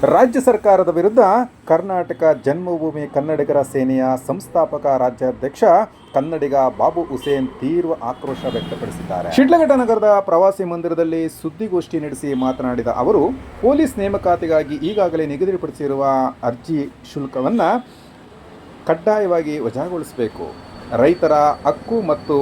ರಾಜ್ಯ ಸರ್ಕಾರದ ವಿರುದ್ಧ ಕರ್ನಾಟಕ ಜನ್ಮಭೂಮಿ ಕನ್ನಡಿಗರ ಸೇನೆಯ ಸಂಸ್ಥಾಪಕ ರಾಜ್ಯಾಧ್ಯಕ್ಷ ಕನ್ನಡಿಗ ಬಾಬು ಹುಸೇನ್ ತೀವ್ರ ಆಕ್ರೋಶ ವ್ಯಕ್ತಪಡಿಸಿದ್ದಾರೆ. ಶಿಡ್ಲಘಟ್ಟ ನಗರದ ಪ್ರವಾಸಿ ಮಂದಿರದಲ್ಲಿ ಸುದ್ದಿಗೋಷ್ಠಿ ನಡೆಸಿ ಮಾತನಾಡಿದ ಅವರು, ಪೊಲೀಸ್ ನೇಮಕಾತಿಗಾಗಿ ಈಗಾಗಲೇ ನಿಗದಿಪಡಿಸಿರುವ ಅರ್ಜಿ ಶುಲ್ಕವನ್ನು ಕಡ್ಡಾಯವಾಗಿ ವಜಾಗೊಳಿಸಬೇಕು. ರೈತರ ಹಕ್ಕು ಮತ್ತು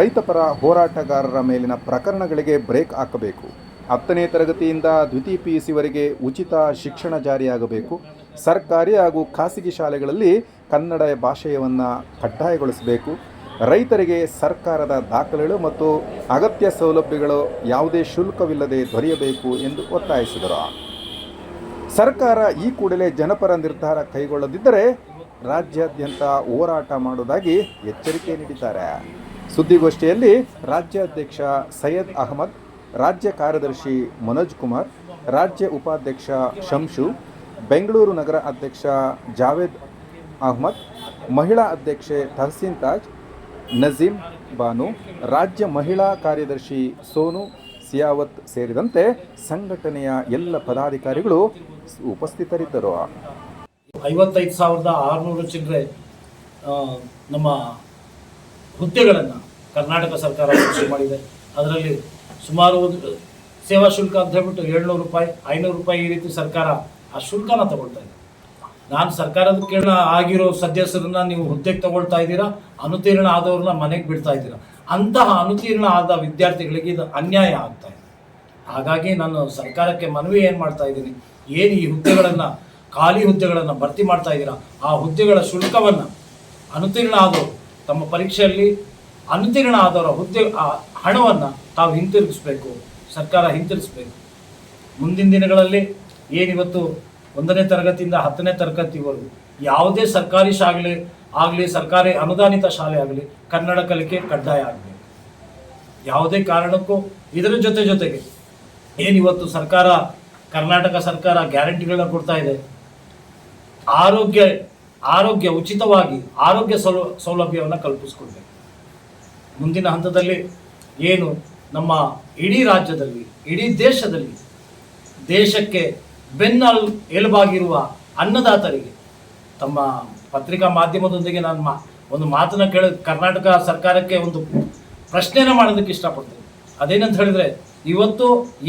ರೈತಪರ ಹೋರಾಟಗಾರರ ಮೇಲಿನ ಪ್ರಕರಣಗಳಿಗೆ ಬ್ರೇಕ್ ಹಾಕಬೇಕು. 10ನೇ ತರಗತಿಯಿಂದ ದ್ವಿತೀಯ PUCವರೆಗೆ ಉಚಿತ ಶಿಕ್ಷಣ ಜಾರಿಯಾಗಬೇಕು. ಸರ್ಕಾರಿ ಹಾಗೂ ಖಾಸಗಿ ಶಾಲೆಗಳಲ್ಲಿ ಕನ್ನಡ ಭಾಷೆಯನ್ನು ಕಡ್ಡಾಯಗೊಳಿಸಬೇಕು. ರೈತರಿಗೆ ಸರ್ಕಾರದ ದಾಖಲೆಗಳು ಮತ್ತು ಅಗತ್ಯ ಸೌಲಭ್ಯಗಳು ಯಾವುದೇ ಶುಲ್ಕವಿಲ್ಲದೆ ದೊರೆಯಬೇಕು ಎಂದು ಒತ್ತಾಯಿಸಿದರು. ಸರ್ಕಾರ ಈ ಕೂಡಲೇ ಜನಪರ ನಿರ್ಧಾರ ಕೈಗೊಳ್ಳದಿದ್ದರೆ ರಾಜ್ಯಾದ್ಯಂತ ಹೋರಾಟ ಮಾಡುವುದಾಗಿ ಎಚ್ಚರಿಕೆ ನೀಡಿದ್ದಾರೆ. ಸುದ್ದಿಗೋಷ್ಠಿಯಲ್ಲಿ ರಾಜ್ಯಾಧ್ಯಕ್ಷ ಸೈಯದ್ ಅಹಮದ್, ರಾಜ್ಯ ಕಾರ್ಯದರ್ಶಿ ಮನೋಜ್ ಕುಮಾರ್, ರಾಜ್ಯ ಉಪಾಧ್ಯಕ್ಷ ಶಂಶು, ಬೆಂಗಳೂರು ನಗರ ಅಧ್ಯಕ್ಷ ಜಾವೇದ್ ಅಹಮದ್, ಮಹಿಳಾ ಅಧ್ಯಕ್ಷೆ ತಹಸೀನ್ ತಾಜ್, ನಜೀಮ್ ಬಾನು, ರಾಜ್ಯ ಮಹಿಳಾ ಕಾರ್ಯದರ್ಶಿ ಸೋನು ಸಿಯಾವತ್ ಸೇರಿದಂತೆ ಸಂಘಟನೆಯ ಎಲ್ಲ ಪದಾಧಿಕಾರಿಗಳು ಉಪಸ್ಥಿತರಿದ್ದರು. 55,600 ಚಿಲ್ಲರೆ ನಮ್ಮ ಹುದ್ದೆಗಳನ್ನು ಕರ್ನಾಟಕ ಸರ್ಕಾರ ಸೃಷ್ಟಿ ಮಾಡಿದೆ. ಅದರಲ್ಲಿ ಸುಮಾರು ಸೇವಾ ಶುಲ್ಕ ಅಂತ ಹೇಳ್ಬಿಟ್ಟು 700 ರೂಪಾಯಿ, 500 ರೂಪಾಯಿ ಈ ರೀತಿ ಸರ್ಕಾರ ಆ ಶುಲ್ಕನ ತಗೊಳ್ತಾ ಇದೆ. ನಾನು ಸರ್ಕಾರದ ಕೇಳ ಆಗಿರೋ ಸದಸ್ಯರನ್ನ ನೀವು ಹುದ್ದೆಗೆ ತಗೊಳ್ತಾ ಇದ್ದೀರಾ, ಅನುತೀರ್ಣ ಆದವ್ರನ್ನ ಮನೆಗೆ ಬಿಡ್ತಾ ಇದ್ದೀರಾ. ಅಂತಹ ಅನುತೀರ್ಣ ಆದ ವಿದ್ಯಾರ್ಥಿಗಳಿಗೆ ಇದು ಅನ್ಯಾಯ ಆಗ್ತಾ ಇದೆ. ಹಾಗಾಗಿ ನಾನು ಸರ್ಕಾರಕ್ಕೆ ಮನವಿ ಏನು ಮಾಡ್ತಾ ಇದ್ದೀನಿ, ಏನು ಈ ಹುದ್ದೆಗಳನ್ನು ಖಾಲಿ ಹುದ್ದೆಗಳನ್ನು ಭರ್ತಿ ಮಾಡ್ತಾ ಇದ್ದೀರಾ, ಆ ಹುದ್ದೆಗಳ ಶುಲ್ಕವನ್ನು ಅನುತೀರ್ಣ ಆದವರು ತಮ್ಮ ಪರೀಕ್ಷೆಯಲ್ಲಿ ಅನುತೀರ್ಣ ಆದವರ ಹುದ್ದೆ ಆ ಹಣವನ್ನು ತಾವು ಹಿಂತಿರುಗಿಸ್ಬೇಕು, ಸರ್ಕಾರ ಹಿಂತಿರುಗಿಸ್ಬೇಕು. ಮುಂದಿನ ದಿನಗಳಲ್ಲಿ ಏನಿವತ್ತು 1ನೇ ತರಗತಿಯಿಂದ 10ನೇ ತರಗತಿವರೆಗೂ ಯಾವುದೇ ಸರ್ಕಾರಿ ಶಾಲೆ ಆಗಲಿ, ಸರ್ಕಾರಿ ಅನುದಾನಿತ ಶಾಲೆ ಆಗಲಿ, ಕನ್ನಡ ಕಲಿಕೆ ಕಡ್ಡಾಯ ಆಗಬೇಕು. ಯಾವುದೇ ಕಾರಣಕ್ಕೂ ಇದರ ಜೊತೆಗೆ ಏನಿವತ್ತು ಸರ್ಕಾರ, ಕರ್ನಾಟಕ ಸರ್ಕಾರ ಗ್ಯಾರಂಟಿಗಳನ್ನ ಕೊಡ್ತಾ ಇದೆ. ಆರೋಗ್ಯ ಉಚಿತವಾಗಿ ಆರೋಗ್ಯ ಸೌಲಭ್ಯವನ್ನು ಕಲ್ಪಿಸ್ಕೊಡ್ಬೇಕು. ಮುಂದಿನ ಹಂತದಲ್ಲಿ ಏನು ನಮ್ಮ ಇಡೀ ರಾಜ್ಯದಲ್ಲಿ, ಇಡೀ ದೇಶದಲ್ಲಿ, ದೇಶಕ್ಕೆ ಎಲುಬಾಗಿರುವ ಅನ್ನದಾತರಿಗೆ ತಮ್ಮ ಪತ್ರಿಕಾ ಮಾಧ್ಯಮದೊಂದಿಗೆ ನಾನು ಒಂದು ಮಾತನ್ನು ಕರ್ನಾಟಕ ಸರ್ಕಾರಕ್ಕೆ ಒಂದು ಪ್ರಶ್ನೆನ ಮಾಡೋದಕ್ಕೆ ಇಷ್ಟಪಡ್ತೀನಿ. ಅದೇನಂತ ಹೇಳಿದ್ರೆ, ಇವತ್ತು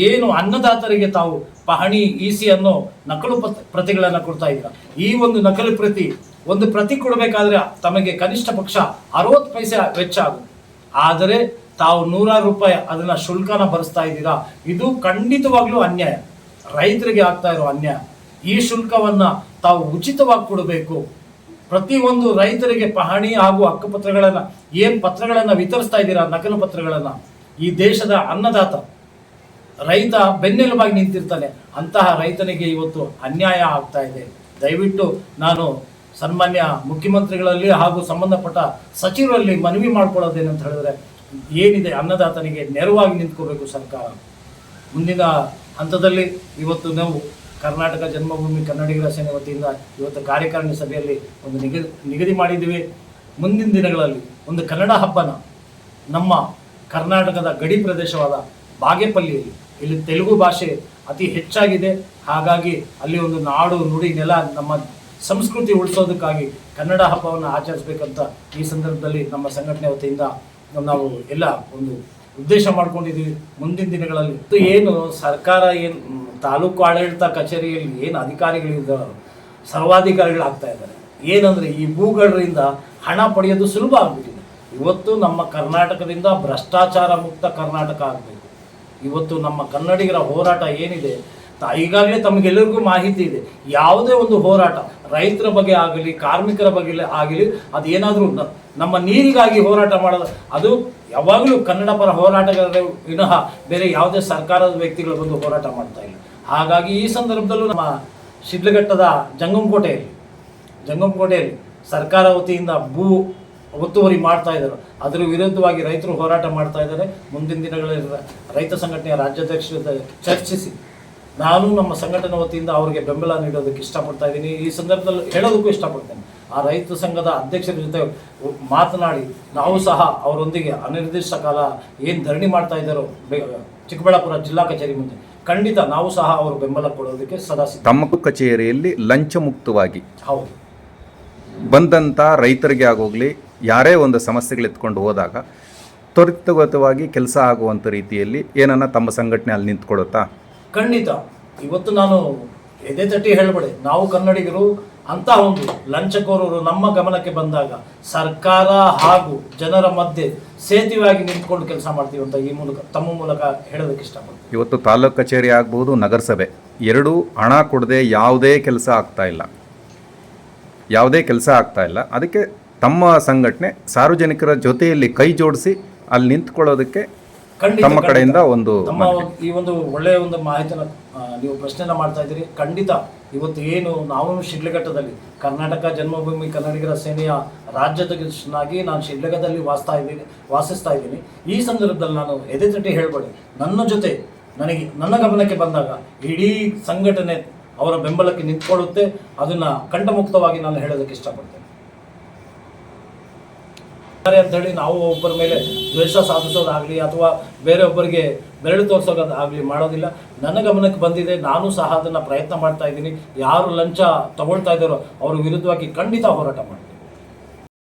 ಏನು ಅನ್ನದಾತರಿಗೆ ತಾವು ಪಹಣಿ EC ಅನ್ನೋ ನಕಲು ಪ್ರತಿಗಳನ್ನು ಕೊಡ್ತಾ ಇದ್ದೀರಾ. ಈ ಒಂದು ನಕಲು ಒಂದು ಪ್ರತಿ ಕೊಡಬೇಕಾದ್ರೆ ತಮಗೆ ಕನಿಷ್ಠ ಪಕ್ಷ 60 ಪೈಸೆ ವೆಚ್ಚ ಆಗುತ್ತೆ. ಆದರೆ ತಾವು 100 ರೂಪಾಯಿ ಅದನ್ನ ಶುಲ್ಕನ ಭರಿಸ್ತಾ ಇದ್ದೀರಾ. ಇದು ಖಂಡಿತವಾಗ್ಲೂ ಅನ್ಯಾಯ, ರೈತರಿಗೆ ಆಗ್ತಾ ಇರೋ ಅನ್ಯಾಯ. ಈ ಶುಲ್ಕವನ್ನ ತಾವು ಉಚಿತವಾಗಿ ಕೊಡಬೇಕು. ಪ್ರತಿಯೊಂದು ರೈತರಿಗೆ ಪಹಣಿ ಹಾಗೂ ಹಕ್ಕುಪತ್ರಗಳನ್ನ ಏನು ಪತ್ರಗಳನ್ನ ವಿತರಿಸ್ತಾ ಇದ್ದೀರಾ, ನಕಲು ಪತ್ರಗಳನ್ನ, ಈ ದೇಶದ ಅನ್ನದಾತ ರೈತ ಬೆನ್ನೆಲುಬಾಗಿ ನಿಂತಿರ್ತಾನೆ. ಅಂತಹ ರೈತನಿಗೆ ಇವತ್ತು ಅನ್ಯಾಯ ಆಗ್ತಾ ಇದೆ. ದಯವಿಟ್ಟು ನಾನು ಸನ್ಮಾನ್ಯ ಮುಖ್ಯಮಂತ್ರಿಗಳಲ್ಲಿ ಹಾಗೂ ಸಂಬಂಧಪಟ್ಟ ಸಚಿವರಲ್ಲಿ ಮನವಿ ಮಾಡ್ಕೊಳ್ಳೋದೇನಂತ ಹೇಳಿದ್ರೆ, ಏನಿದೆ ಅನ್ನದಾತನಿಗೆ ನೆರವಾಗಿ ನಿಂತ್ಕೋಬೇಕು ಸರ್ಕಾರ. ಮುಂದಿನ ಹಂತದಲ್ಲಿ ಇವತ್ತು ನಾವು ಕರ್ನಾಟಕ ಜನ್ಮಭೂಮಿ ಕನ್ನಡಿಗರ ಸೇನೆ ವತಿಯಿಂದ ಇವತ್ತು ಕಾರ್ಯಕಾರಿಣಿ ಸಭೆಯಲ್ಲಿ ಒಂದು ನಿಗದಿ ಮಾಡಿದ್ದೀವಿ. ಮುಂದಿನ ದಿನಗಳಲ್ಲಿ ಒಂದು ಕನ್ನಡ ಹಬ್ಬನ ನಮ್ಮ ಕರ್ನಾಟಕದ ಗಡಿ ಪ್ರದೇಶವಾದ ಬಾಗೇಪಲ್ಲಿಯಲ್ಲಿ, ಇಲ್ಲಿ ತೆಲುಗು ಭಾಷೆ ಅತಿ ಹೆಚ್ಚಾಗಿದೆ. ಹಾಗಾಗಿ ಅಲ್ಲಿ ಒಂದು ನಾಡು ನುಡಿ ನೆಲ ನಮ್ಮ ಸಂಸ್ಕೃತಿ ಉಳಿಸೋದಕ್ಕಾಗಿ ಕನ್ನಡ ಹಬ್ಬವನ್ನು ಆಚರಿಸಬೇಕಂತ ಈ ಸಂದರ್ಭದಲ್ಲಿ ನಮ್ಮ ಸಂಘಟನೆ ವತಿಯಿಂದ ನಾವು ಎಲ್ಲ ಒಂದು ಉದ್ದೇಶ ಮಾಡ್ಕೊಂಡಿದ್ದೀವಿ. ಮುಂದಿನ ದಿನಗಳಲ್ಲಿ ಏನು ಸರ್ಕಾರ, ಏನು ತಾಲೂಕು ಆಡಳಿತ ಕಚೇರಿಯಲ್ಲಿ ಏನು ಅಧಿಕಾರಿಗಳಿದ್ದಾರೆ, ಸರ್ವಾಧಿಕಾರಿಗಳಾಗ್ತಾ ಇದ್ದಾರೆ. ಏನಂದರೆ ಈ ಭೂಗಡರಿಂದ ಹಣ ಪಡೆಯೋದು ಸುಲಭ ಆಗ್ಬಿಟ್ಟಿದೆ. ಇವತ್ತು ನಮ್ಮ ಕರ್ನಾಟಕದಿಂದ ಭ್ರಷ್ಟಾಚಾರ ಮುಕ್ತ ಕರ್ನಾಟಕ ಆಗಬೇಕು. ಇವತ್ತು ನಮ್ಮ ಕನ್ನಡಿಗರ ಹೋರಾಟ ಏನಿದೆ, ಈಗಾಗಲೇ ತಮಗೆಲ್ಲರಿಗೂ ಮಾಹಿತಿ ಇದೆ. ಯಾವುದೇ ಒಂದು ಹೋರಾಟ ರೈತರ ಬಗ್ಗೆ ಆಗಲಿ, ಕಾರ್ಮಿಕರ ಬಗ್ಗೆ ಆಗಲಿ, ಅದೇನಾದರೂ ನಮ್ಮ ನೀರಿಗಾಗಿ ಹೋರಾಟ ಮಾಡೋದು, ಅದು ಯಾವಾಗಲೂ ಕನ್ನಡ ಪರ ಹೋರಾಟಗಾರರೇ ವಿನಃ ಬೇರೆ ಯಾವುದೇ ಸರ್ಕಾರದ ವ್ಯಕ್ತಿಗಳು ಬಂದು ಹೋರಾಟ ಮಾಡ್ತಾ ಇಲ್ಲ. ಹಾಗಾಗಿ ಈ ಸಂದರ್ಭದಲ್ಲೂ ನಮ್ಮ ಶಿಡ್ಲಘಟ್ಟದ ಜಂಗಮಕೋಟೆಯಲ್ಲಿ ಸರ್ಕಾರ ವತಿಯಿಂದ ಭೂ ಒತ್ತುವರಿ ಮಾಡ್ತಾ ಇದ್ದಾರೆ. ಅದರ ವಿರುದ್ಧವಾಗಿ ರೈತರು ಹೋರಾಟ ಮಾಡ್ತಾ ಇದ್ದಾರೆ. ಮುಂದಿನ ದಿನಗಳಲ್ಲಿ ರೈತ ಸಂಘಟನೆಯ ರಾಜ್ಯಾಧ್ಯಕ್ಷರ ಜೊತೆ ಚರ್ಚಿಸಿ ನಾನು ನಮ್ಮ ಸಂಘಟನೆ ವತಿಯಿಂದ ಅವರಿಗೆ ಬೆಂಬಲ ನೀಡೋದಕ್ಕೆ ಇಷ್ಟಪಡ್ತಾ ಇದ್ದೀನಿ. ಈ ಸಂದರ್ಭದಲ್ಲಿ ಹೇಳೋದಕ್ಕೂ ಇಷ್ಟಪಡ್ತೇನೆ. ಆ ರೈತ ಸಂಘದ ಅಧ್ಯಕ್ಷರ ಜೊತೆ ಮಾತನಾಡಿ ನಾವು ಸಹ ಅವರೊಂದಿಗೆ ಅನಿರ್ದಿಷ್ಟ ಕಾಲ ಏನು ಧರಣಿ ಮಾಡ್ತಾ ಇದ್ದಾರೋ ಚಿಕ್ಕಬಳ್ಳಾಪುರ ಜಿಲ್ಲಾ ಕಚೇರಿ ಮುಂದೆ ಖಂಡಿತ ನಾವು ಸಹ ಅವರು ಬೆಂಬಲ ಕೊಡೋದಕ್ಕೆ ಸದಾ ಸಿದ್ಧ. ತಮ್ಮ ಕಚೇರಿಯಲ್ಲಿ ಲಂಚ ಮುಕ್ತವಾಗಿ ಹೌದು, ಬಂದಂಥ ರೈತರಿಗೆ ಆಗೋಗ್ಲಿ ಯಾರೇ ಒಂದು ಸಮಸ್ಯೆಗಳು ಎತ್ಕೊಂಡು ಹೋದಾಗ ತ್ವರಿತಗತವಾಗಿ ಕೆಲಸ ಆಗುವಂಥ ರೀತಿಯಲ್ಲಿ ಏನನ್ನ ತಮ್ಮ ಸಂಘಟನೆ ಅಲ್ಲಿ ನಿಂತ್ಕೊಡುತ್ತಾ? ಖಂಡಿತ. ಇವತ್ತು ನಾನು ಎದೆ ತಟ್ಟಿ ಹೇಳ್ಬೇಡಿ, ನಾವು ಕನ್ನಡಿಗರು ಅಂತ ಒಂದು ಲಂಚಕೋರರು ನಮ್ಮ ಗಮನಕ್ಕೆ ಬಂದಾಗ ಸರ್ಕಾರ ಹಾಗೂ ಜನರ ಮಧ್ಯೆ ಸೇತುವೆಯಾಗಿ ನಿಂತ್ಕೊಂಡು ಕೆಲಸ ಮಾಡ್ತೀವಿ ಅಂತ ಈ ಮೂಲಕ ತಮ್ಮ ಮೂಲಕ ಹೇಳೋದಕ್ಕೆ ಇಷ್ಟಪಡ್ತೀನಿ. ಇವತ್ತು ತಾಲೂಕು ಕಚೇರಿ ಆಗ್ಬೋದು, ನಗರಸಭೆ ಎರಡೂ ಹಣ ಕೊಡದೆ ಯಾವುದೇ ಕೆಲಸ ಆಗ್ತಾ ಇಲ್ಲ. ಅದಕ್ಕೆ ತಮ್ಮ ಸಂಘಟನೆ ಸಾರ್ವಜನಿಕರ ಜೊತೆಯಲ್ಲಿ ಕೈ ಜೋಡಿಸಿ ಅಲ್ಲಿ ನಿಂತ್ಕೊಳ್ಳೋದಕ್ಕೆ ತಮ್ಮ ಕಡೆಯಿಂದ ಒಂದು ನಮ್ಮ ಈ ಒಂದು ಒಳ್ಳೆಯ ಒಂದು ಮಾಹಿತಿನ ನೀವು ಪ್ರಶ್ನೆನ ಮಾಡ್ತಾ ಇದ್ದೀರಿ. ಖಂಡಿತ ಇವತ್ತು ಏನು ನಾವು ಶಿಡ್ಲಘಟ್ಟದಲ್ಲಿ ಕರ್ನಾಟಕ ಜನ್ಮಭೂಮಿ ಕನ್ನಡಿಗರ ಸೇನೆಯ ರಾಜ್ಯಾಧ್ಯಕ್ಷನಾಗಿ ನಾನು ಶಿಡ್ಲಘಟ್ಟದಲ್ಲಿ ವಾಸಿಸ್ತಾ ಇದ್ದೀನಿ. ಈ ಸಂದರ್ಭದಲ್ಲಿ ನಾನು ಎದೆ ತಟ್ಟಿ ಹೇಳ್ಬೇಡಿ, ನನ್ನ ಗಮನಕ್ಕೆ ಬಂದಾಗ ಇಡೀ ಸಂಘಟನೆ ಅವರ ಬೆಂಬಲಕ್ಕೆ ನಿಂತ್ಕೊಳ್ಳುತ್ತೆ. ಅದನ್ನ ಕಂಠಮುಕ್ತವಾಗಿ ನಾನು ಹೇಳೋದಕ್ಕೆ ಇಷ್ಟಪಡ್ತೇನೆ. ಅಂತ ಹೇಳಿ ನಾವು ಒಬ್ಬರ ಮೇಲೆ ದ್ವೇಷ ಸಾಧಿಸೋದಾಗಲಿ ಅಥವಾ ಬೇರೆಯೊಬ್ಬರಿಗೆ ಬೆರಳು ತೋರಿಸೋದಾಗಲಿ ಮಾಡೋದಿಲ್ಲ. ನನ್ನ ಗಮನಕ್ಕೆ ಬಂದಿದೆ, ನಾನು ಸಹ ಅದನ್ನು ಪ್ರಯತ್ನ ಮಾಡ್ತಾ ಇದ್ದೀನಿ. ಯಾರು ಲಂಚ ತಗೊಳ್ತಾ ಇದ್ದಾರೋ ಅವ್ರ ವಿರುದ್ಧವಾಗಿ ಖಂಡಿತ ಹೋರಾಟ ಮಾಡ್ತೀನಿ.